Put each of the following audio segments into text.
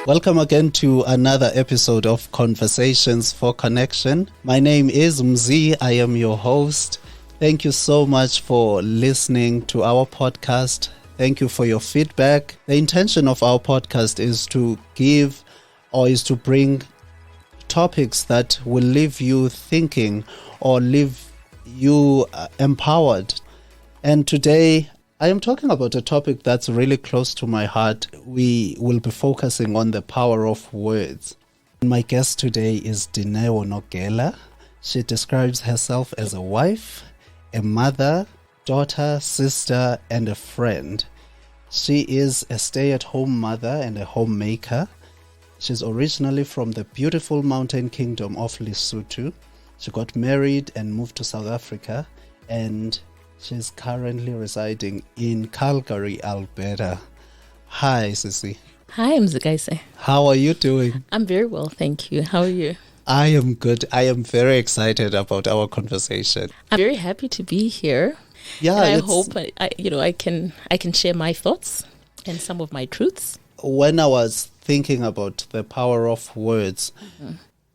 Welcome again to another episode of Conversations for Connection. My name is Mzi. I am your host. Thank you so much for listening to our podcast. Thank you for your feedback. The intention of our podcast is to bring topics that will leave you thinking or leave you empowered. And today I am talking about a topic that's really close to my heart. We will be focusing on the power of words. My guest today is Ntsika Nogela. She describes herself as a wife, a mother, daughter, sister, and a friend. She is a stay-at-home mother and a homemaker. She's originally from the beautiful mountain kingdom of Lesotho. She got married and moved to South Africa, and she's currently residing in Calgary, Alberta. Hi, Sissy. Hi, Ntsika. How are you doing? I'm very well, thank you. How are you? I am good. I am very excited about our conversation. I'm very happy to be here. Yeah, and I hope I can share my thoughts and some of my truths. When I was thinking about the power of words,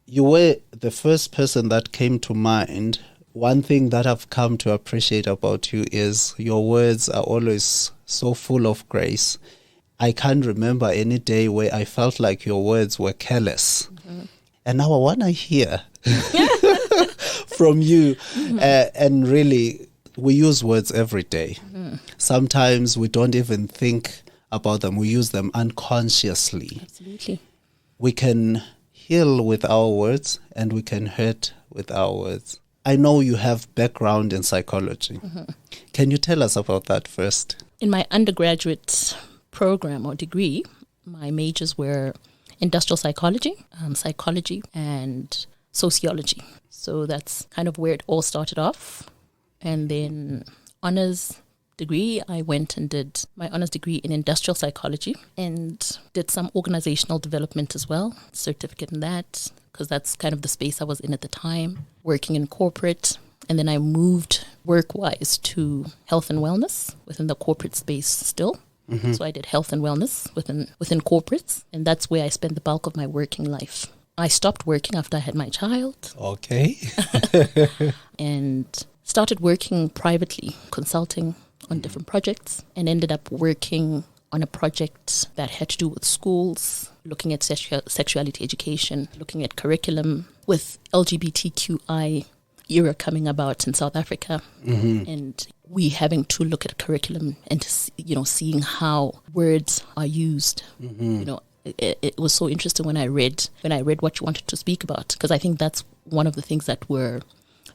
you were the first person that came to mind. One thing that I've come to appreciate about you is your words are always so full of grace. I can't remember any day where I felt like your words were careless. And now I want to hear from you. And really, we use words every day. Sometimes we don't even think about them. We use them unconsciously. Absolutely. We can heal with our words and we can hurt with our words. I know you have background in psychology. Can you tell us about that first? In my undergraduate program or degree, my majors were industrial psychology, psychology, and sociology. So that's kind of where it all started off. And then honors degree, I went and did my honors degree in industrial psychology and did some organizational development as well, certificate in that, because that's kind of the space I was in at the time, working in corporate. And then I moved work-wise to health and wellness within the corporate space still. So I did health and wellness within corporates, and that's where I spent the bulk of my working life. I stopped working after I had my child. Okay. And started working privately, consulting on different projects, and ended up working on a project that had to do with schools, looking at sexuality education, looking at curriculum with LGBTQI era coming about in South Africa, and we having to look at curriculum and seeing how words are used. It was so interesting when I read what you wanted to speak about, because I think that's one of the things that were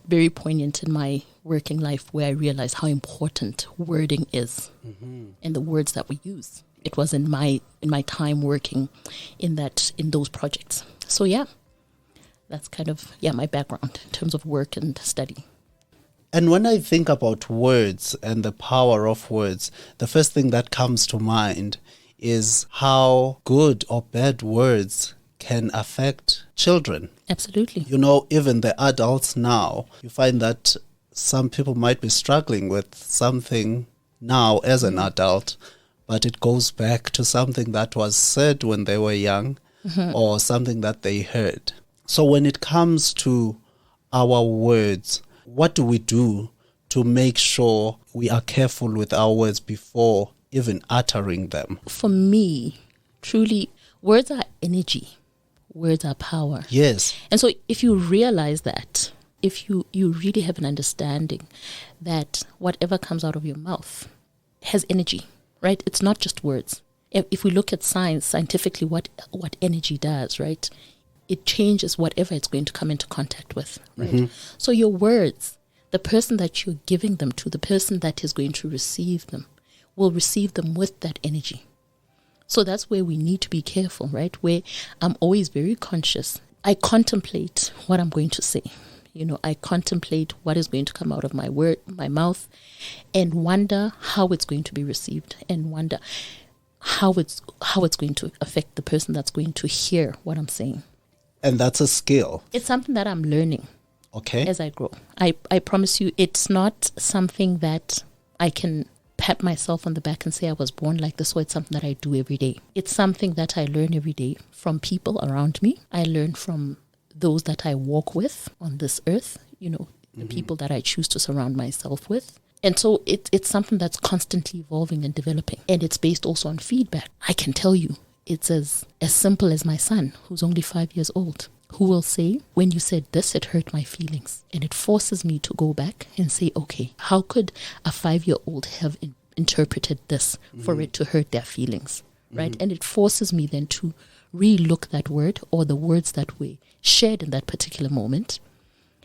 very poignant in my working life, where I realized how important wording is and the words that we use. It was in my time working in those projects. So yeah, that's kind of my background in terms of work and study. And when I think about words and the power of words, the first thing that comes to mind is how good or bad words can affect children. Absolutely. Even the adults now, you find that some people might be struggling with something now as an adult, but it goes back to something that was said when they were young or something that they heard. So when it comes to our words, what do we do to make sure we are careful with our words before even uttering them? For me, truly, words are energy. Words are power. Yes. And so if you realize that, if you really have an understanding that whatever comes out of your mouth has energy, right? It's not just words. If we look at scientifically, what energy does, right? It changes whatever it's going to come into contact with, right? So your words, the person that you're giving them to, the person that is going to receive them, will receive them with that energy. So that's where we need to be careful, right? Where I'm always very conscious. I contemplate what I'm going to say. I contemplate what is going to come out of my mouth, and wonder how it's going to be received, and wonder how it's going to affect the person that's going to hear what I'm saying. And that's a skill. It's something that I'm learning. Okay. As I grow. I promise you, it's not something that I can pat myself on the back and say I was born like this, or it's something that I do every day. It's something that I learn every day from people around me. I learn from those that I walk with on this earth, the people that I choose to surround myself with. And so it's something that's constantly evolving and developing. And it's based also on feedback. I can tell you, it's as simple as my son, who's only 5 years old, who will say, when you said this, it hurt my feelings. And it forces me to go back and say, okay, how could a 5-year-old have interpreted this for it to hurt their feelings, right? And it forces me then to re-look that word or the words that were shared in that particular moment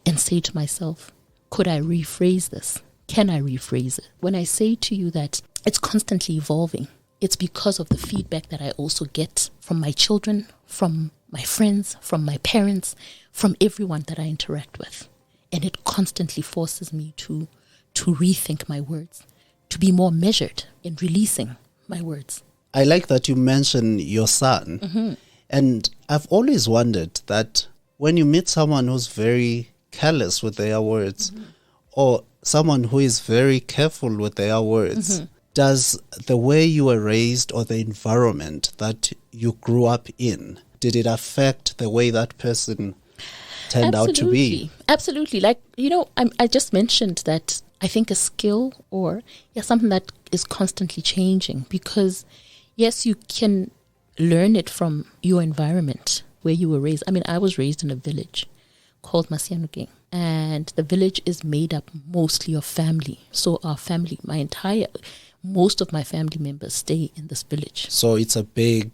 and say to myself, could I rephrase this? Can I rephrase it? When I say to you that it's constantly evolving, it's because of the feedback that I also get from my children, from my friends, from my parents, from everyone that I interact with. And it constantly forces me to rethink my words, to be more measured in releasing my words. I like that you mention your son. And I've always wondered that when you meet someone who's very careless with their words, or someone who is very careful with their words, does the way you were raised or the environment that you grew up in, did it affect the way that person turned out to be? Absolutely. Like, I just mentioned that I think a skill or something that is constantly changing, because yes, you can learn it from your environment where you were raised. I mean, I was raised in a village called Ntsika Nogela, and the village is made up mostly of family. So our family, most of my family members stay in this village. So it's a big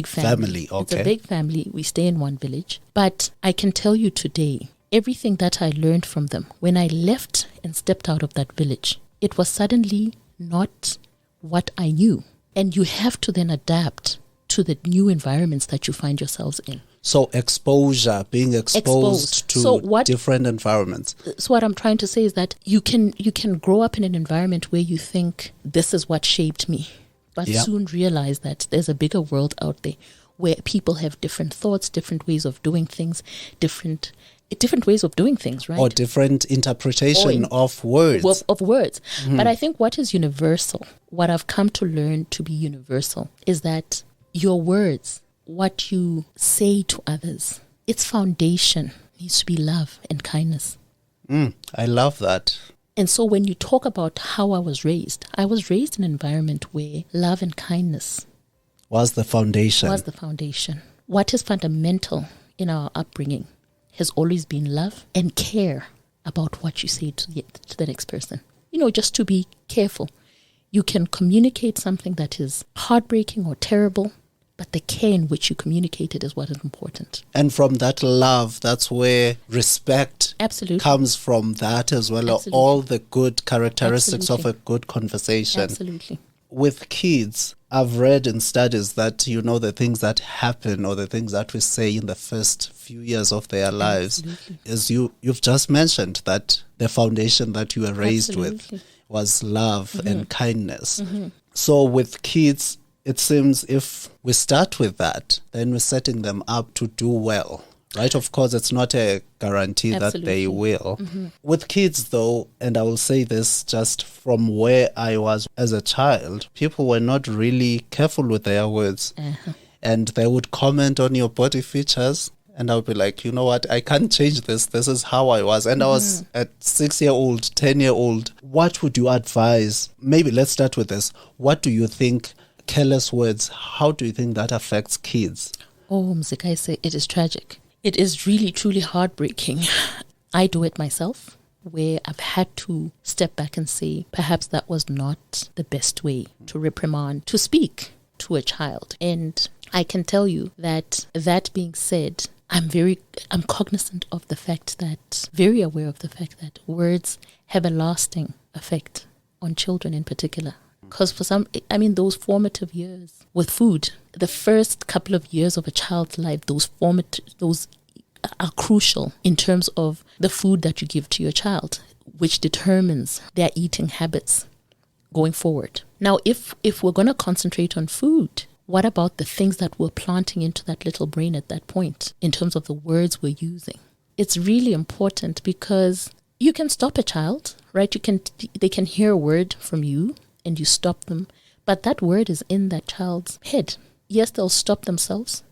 family. Okay. It's a big family. We stay in one village. But I can tell you today, everything that I learned from them, when I left and stepped out of that village, it was suddenly not what I knew. And you have to then adapt to the new environments that you find yourselves in. So exposure, being exposed to different environments. So what I'm trying to say is that you can grow up in an environment where you think this is what shaped me, but soon realize that there's a bigger world out there where people have different thoughts, different ways of doing things, different ways of doing things, right? Or different interpretation of words. Of words. But I think what is universal, what I've come to learn to be universal, is that your words, what you say to others, its foundation needs to be love and kindness. I love that. And so when you talk about how I was raised in an environment where love and kindness was the foundation. What is fundamental in our upbringing has always been love and care about what you say to the next person. Just to be careful. You can communicate something that is heartbreaking or terrible, but the care in which you communicate it is what is important. And from that love, that's where respect comes from that as well. Absolutely. All the good characteristics of a good conversation. Absolutely. With kids, I've read in studies that, the things that happen or the things that we say in the first few years of their lives, as you've just mentioned, that the foundation that you were raised with was love and kindness. So with kids, it seems if we start with that, then we're setting them up to do well, right? Of course, it's not a guarantee that they will. With kids, though, and I will say this just from where I was as a child, people were not really careful with their words. And they would comment on your body features. And I would be like, you know what? I can't change this. This is how I was. And I was at 6-year-old, 10-year-old. What would you advise? Maybe let's start with this. What do you think? Careless words, how do you think that affects kids? Oh, Ntsika, I say it is tragic. It is really, truly heartbreaking. I do it myself, where I've had to step back and say, perhaps that was not the best way to reprimand, to speak to a child. And I can tell you that being said, I'm cognizant of the fact that, very aware of the fact that words have a lasting effect on children in particular. Because for some, those formative years with food, the first couple of years of a child's life, those are crucial in terms of the food that you give to your child, which determines their eating habits going forward. Now, if we're going to concentrate on food, what about the things that we're planting into that little brain at that point in terms of the words we're using? It's really important because you can stop a child, right? They can hear a word from you, and you stop them, but that word is in that child's head. Yes, they'll stop themselves,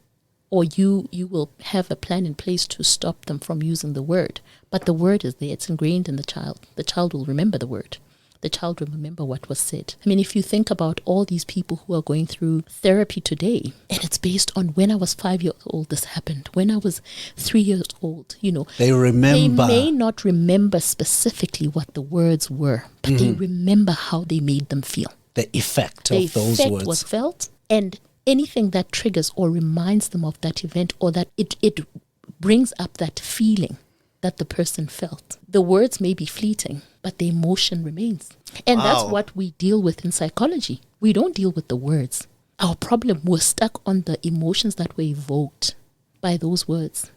or you will have a plan in place to stop them from using the word. But the word is there. It's ingrained in the child. The child will remember the word. The child will remember what was said. I mean, if you think about all these people who are going through therapy today, and it's based on when I was 5 years old, this happened. When I was 3 years old, They remember. They may not remember specifically what the words were, but they remember how they made them feel. The effect of those effect words. was felt, and anything that triggers or reminds them of that event, or that it brings up that feeling that the person felt. The words may be fleeting, but the emotion remains. And that's what we deal with in psychology. We don't deal with the words. Our problem, we're stuck on the emotions that were evoked by those words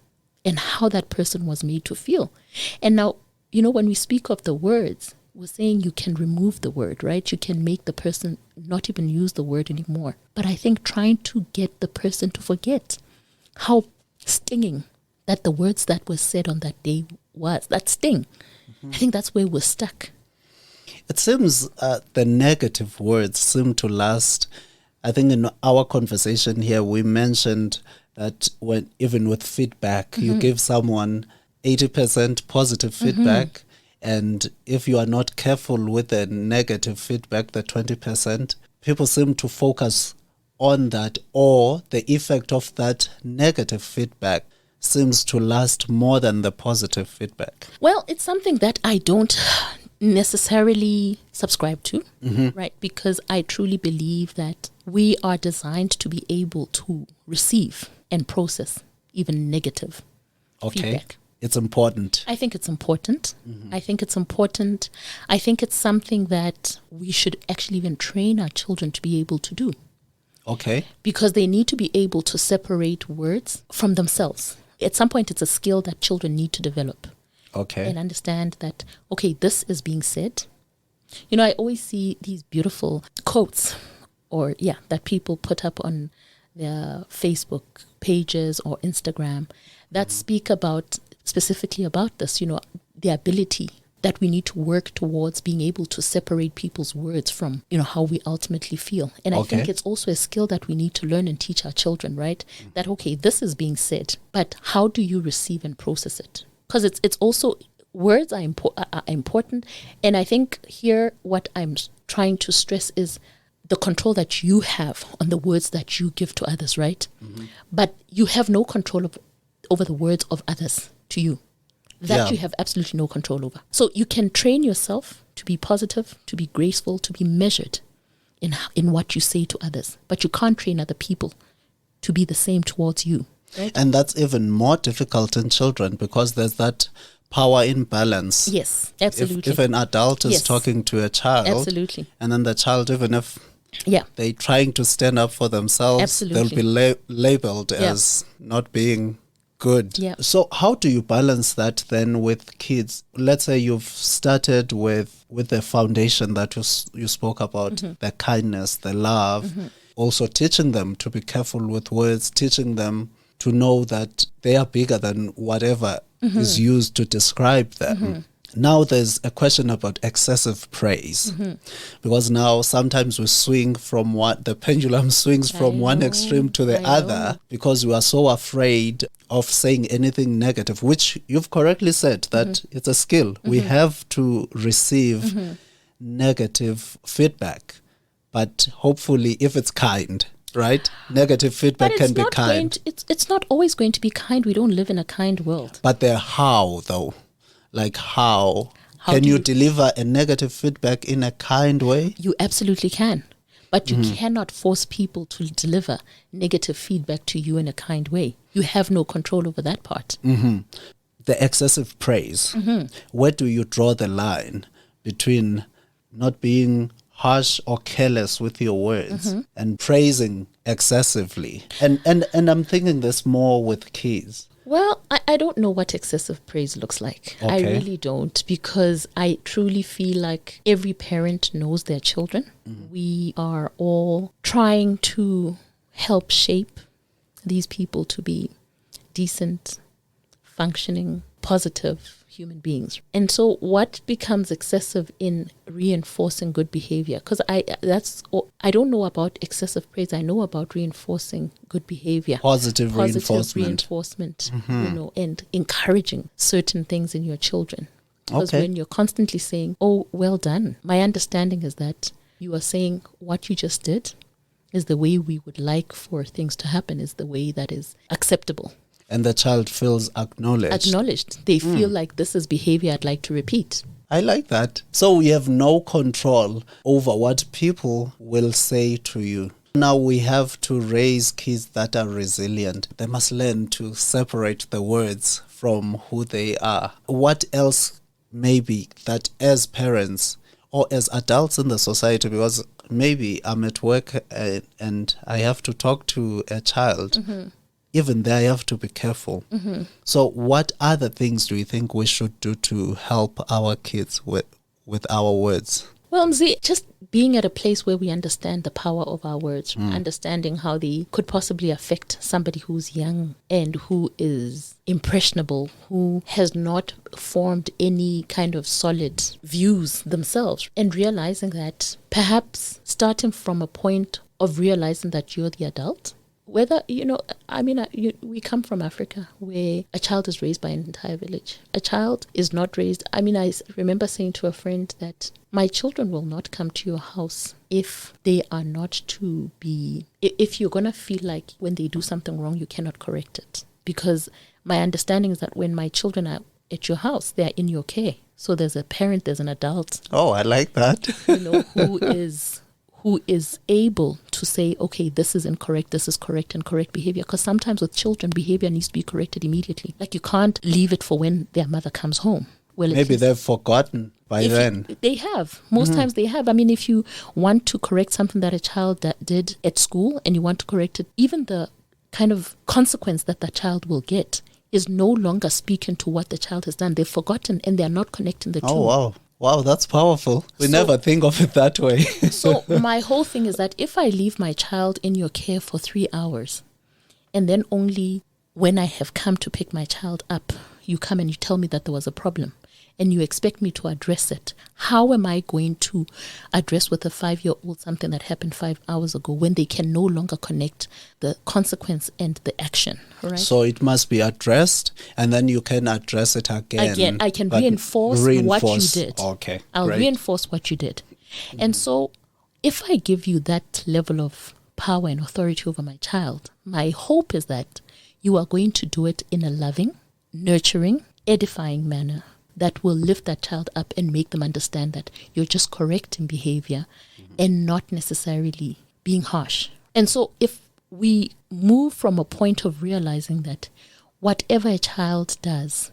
and how that person was made to feel. And now, when we speak of the words, we're saying you can remove the word, right? You can make the person not even use the word anymore. But I think trying to get the person to forget how stinging that the words that were said on that day was, that sting. I think that's where we're stuck. It seems the negative words seem to last. I think in our conversation here, we mentioned that when even with feedback, you give someone 80% positive feedback. And if you are not careful with the negative feedback, the 20%, people seem to focus on that, or the effect of that negative feedback seems to last more than the positive feedback. Well, it's something that I don't necessarily subscribe to, right? Because I truly believe that we are designed to be able to receive and process even negative feedback. It's important. I think it's important. I think it's important. I think it's something that we should actually even train our children to be able to do. Okay. Because they need to be able to separate words from themselves. At some point, it's a skill that children need to develop. Okay. And understand that, okay, this is being said. I always see these beautiful quotes that people put up on their Facebook pages or Instagram that speak specifically about this, the ability that we need to work towards being able to separate people's words from, how we ultimately feel. And I think it's also a skill that we need to learn and teach our children, right? That, okay, this is being said, but how do you receive and process it? Because it's also, words are important. And I think here what I'm trying to stress is the control that you have on the words that you give to others, right? But you have no control over the words of others to you. That you have absolutely no control over. So you can train yourself to be positive, to be graceful, to be measured in what you say to others. But you can't train other people to be the same towards you. Right? And that's even more difficult in children because there's that power imbalance. Yes, absolutely. If an adult is talking to a child, absolutely, and then the child, even if they're trying to stand up for themselves, absolutely, they'll be labeled as not being good. Yeah. So how do you balance that then with kids? Let's say you've started with the foundation that you spoke about, the kindness, the love, also teaching them to be careful with words, teaching them to know that they are bigger than whatever is used to describe them. Now there's a question about excessive praise, because now sometimes we swing from the pendulum swings from one extreme to the other, because we are so afraid of saying anything negative, which you've correctly said that it's a skill. We have to receive negative feedback, but hopefully if it's kind, right? Negative feedback can be kind. It's not always going to be kind. We don't live in a kind world. But how though? Like how can you deliver a negative feedback in a kind way? You absolutely can. But you cannot force people to deliver negative feedback to you in a kind way. You have no control over that part. The excessive praise, where do you draw the line between not being harsh or careless with your words and praising excessively? And I'm thinking this more with kids. Well, I don't know what excessive praise looks like. I really don't, because I truly feel like every parent knows their children. We are all trying to help shape these people to be decent, functioning, positive human beings. And so what becomes excessive in reinforcing good behavior? Because I don't know about excessive praise. I know about reinforcing good behavior. Positive reinforcement. And encouraging certain things in your children. Because Okay. when you're constantly saying, oh, well done, my understanding is that you are saying what you just did is the way we would like for things to happen, is the way that is acceptable. And the child feels acknowledged. They feel like this is behavior I'd like to repeat. I like that. So we have no control over what people will say to you. Now we have to raise kids that are resilient. They must learn to separate the words from who they are. What else maybe that as parents or as adults in the society, because maybe I'm at work and I have to talk to a child, even there I have to be careful. So what other things do you think we should do to help our kids with our words? Well, Mzi, just being at a place where we understand the power of our words, understanding how they could possibly affect somebody who's young and who is impressionable, who has not formed any kind of solid views themselves, and realizing that perhaps starting from a point of realizing that you're the adult, whether, we come from Africa where a child is raised by an entire village. A child is not raised. I remember saying to a friend that my children will not come to your house if they are not to be, if you're going to feel like when they do something wrong, you cannot correct it. Because my understanding is that when my children are at your house, they are in your care. So there's a parent, there's an adult. Oh, I like that. Who is able to say, okay, this is incorrect, this is correct, and correct behavior. Because sometimes with children, behavior needs to be corrected immediately. Like you can't leave it for when their mother comes home. Well, maybe they've forgotten by then. They have. Most times they have. If you want to correct something that a child did at school and you want to correct it, even the kind of consequence that the child will get is no longer speaking to what the child has done. They've forgotten and they're not connecting the two. Oh, wow. Wow, that's powerful. We never think of it that way. So my whole thing is that if I leave my child in your care for 3 hours and then only when I have come to pick my child up, you come and you tell me that there was a problem and you expect me to address it, how am I going to address with a 5-year-old something that happened 5 hours ago when they can no longer connect the consequence and the action, right? So it must be addressed and then you can address it again. I can reinforce what you did. Okay, I'll great. reinforce what you did. And so if I give you that level of power and authority over my child, my hope is that you are going to do it in a loving, nurturing, edifying manner that will lift that child up and make them understand that you're just correcting behavior and not necessarily being harsh. And so if we move from a point of realizing that whatever a child does,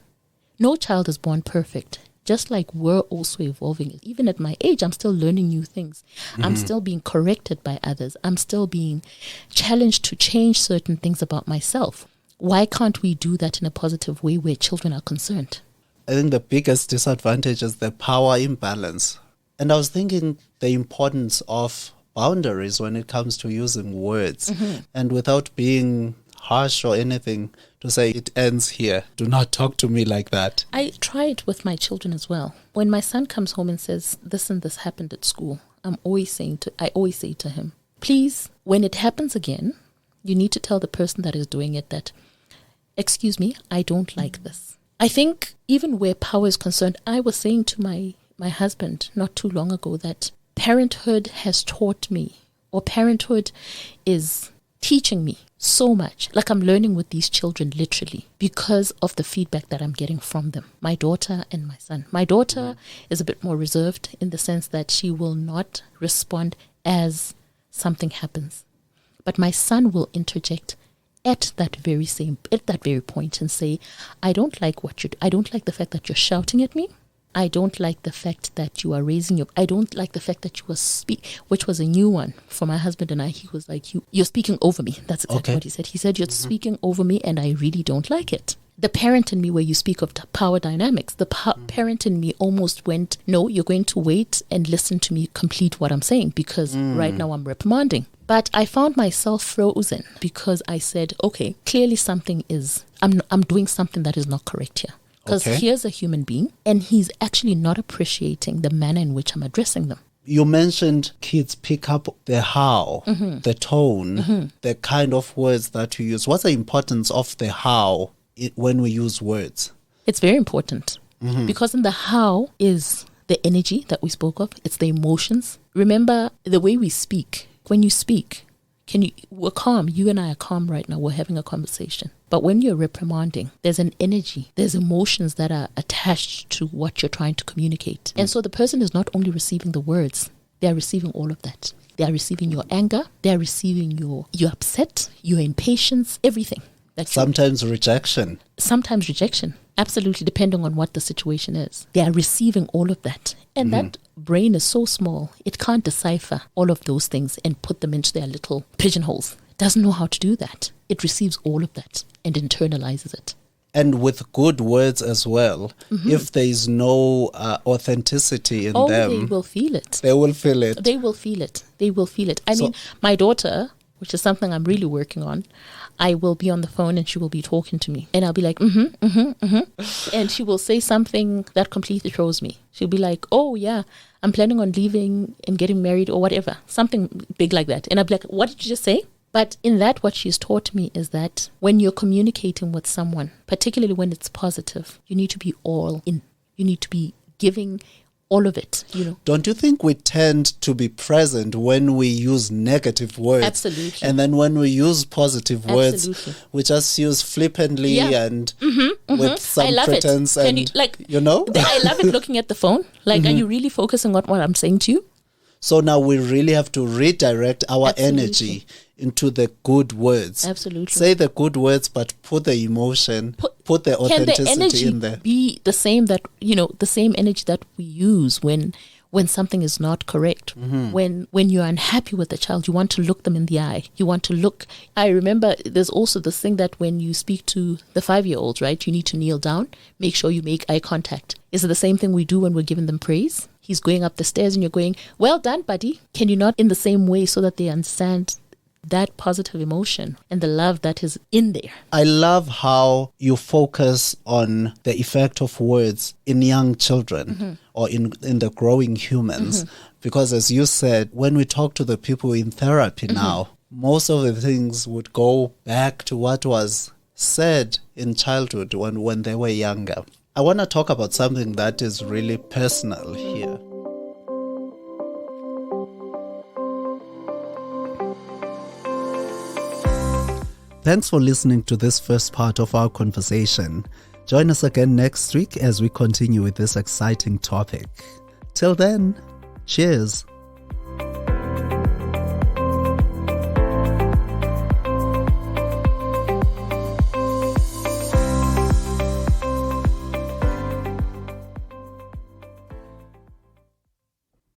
no child is born perfect. Just like we're also evolving. Even at my age, I'm still learning new things. I'm still being corrected by others. I'm still being challenged to change certain things about myself. Why can't we do that in a positive way where children are concerned? I think the biggest disadvantage is the power imbalance. And I was thinking the importance of boundaries when it comes to using words. And without being harsh or anything, to say it ends here. Do not talk to me like that. I try it with my children as well. When my son comes home and says, this and this happened at school, I always say to him, please, when it happens again, you need to tell the person that is doing it that, excuse me, I don't like this. I think even where power is concerned, I was saying to my husband not too long ago that parenthood has taught me, or parenthood is teaching me so much. Like I'm learning with these children literally because of the feedback that I'm getting from them. My daughter and my son. My daughter is a bit more reserved in the sense that she will not respond as something happens. But my son will interject at that very point and say, I don't like I don't like the fact that you're shouting at me. I don't like the fact that you are I don't like the fact that you were which was a new one for my husband and I. He was like, you're speaking over me. That's exactly what he said. He said, you're speaking over me and I really don't like it. The parent in me, where you speak of power dynamics, the parent in me almost went, no, you're going to wait and listen to me complete what I'm saying because right now I'm reprimanding. But I found myself frozen because I said, okay, clearly something I'm doing something that is not correct here. Because here's a human being and he's actually not appreciating the manner in which I'm addressing them. You mentioned kids pick up the how, the tone, the kind of words that you use. What's the importance of the how when we use words? It's very important because in the how is the energy that we spoke of. It's the emotions. Remember the way we speak. When you speak, we're calm. You and I are calm right now. We're having a conversation. But when you're reprimanding, there's an energy, there's emotions that are attached to what you're trying to communicate. And so the person is not only receiving the words, they are receiving all of that. They are receiving your anger, they are receiving your upset, your impatience, everything. Sometimes rejection. Sometimes rejection. Absolutely, depending on what the situation is. They are receiving all of that. And that brain is so small, it can't decipher all of those things and put them into their little pigeonholes. It doesn't know how to do that. It receives all of that and internalizes it. And with good words as well, if there is no authenticity in them, they will feel it. They will feel it. They will feel it. They will feel it. I mean, my daughter, which is something I'm really working on, I will be on the phone and she will be talking to me. And I'll be like, and she will say something that completely throws me. She'll be like, oh, yeah, I'm planning on leaving and getting married or whatever. Something big like that. And I'll be like, what did you just say? But in that, what she's taught me is that when you're communicating with someone, particularly when it's positive, you need to be all in. You need to be giving all of it, you know. Don't you think we tend to be present when we use negative words? Absolutely. And then when we use positive words, we just use flippantly and with some pretense. And, you know? I love it looking at the phone. Like, are you really focusing on what I'm saying to you? So now we really have to redirect our energy into the good words. Absolutely. Say the good words, but put the emotion, put the authenticity in there. Can the energy be the same that, you know, the same energy that we use when something is not correct? When you're unhappy with a child, you want to look them in the eye. You want to look. I remember there's also this thing that when you speak to the 5-year-olds, right, you need to kneel down, make sure you make eye contact. Is it the same thing we do when we're giving them praise? He's going up the stairs and you're going, well done, buddy. Can you not in the same way so that they understand that positive emotion and the love that is in there? I love how you focus on the effect of words in young children or in the growing humans. Because as you said, when we talk to the people in therapy now, most of the things would go back to what was said in childhood when they were younger. I want to talk about something that is really personal here. Thanks for listening to this first part of our conversation. Join us again next week as we continue with this exciting topic. Till then, cheers.